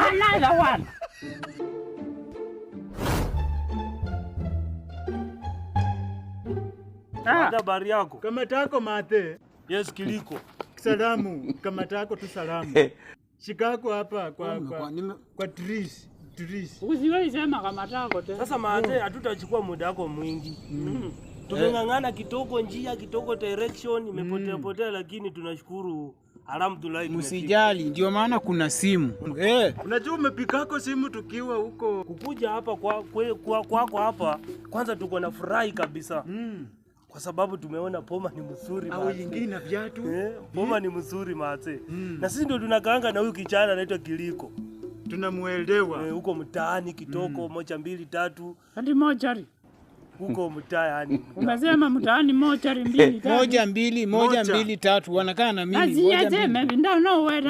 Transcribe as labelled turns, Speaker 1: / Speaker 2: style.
Speaker 1: Another one.
Speaker 2: Habari yako?
Speaker 3: Kama tako mate.
Speaker 2: Yes, Kiliko.
Speaker 3: Salamu, kama tako tu salamu. Shikako hapa kwa Tris.
Speaker 1: Usiwahi sema kama tako te.
Speaker 2: Sasa mate, hatutachukua muda wako mwingi. Tumeng'ang'ana kitoko njia, kitoko direction, imepotea lakini tunashukuru. Alhamdulillah.
Speaker 4: Msijali, ndio maana kuna simu.
Speaker 3: Unajua umepikako simu tukiwa huko.
Speaker 2: Kukuja hapa kwako hapa, kwanza tuko na furahi kabisa. Kwa sababu tumeona Poma ni mzuri
Speaker 3: au nyingine na viatu.
Speaker 2: Poma ni mzuri mate. Na sisi ndio tunakaanga na huyu kijana anaitwa Kiliko.
Speaker 3: Tunamuelewa.
Speaker 2: Huko mtaani kitoko 1 2 3.
Speaker 1: Hadi mochari.
Speaker 2: Huko mtaani.
Speaker 1: Umesema mtaani mochari 2 3.
Speaker 4: 1 2 3 wanakaa na mimi.
Speaker 1: Aziaje mimi ndio no we.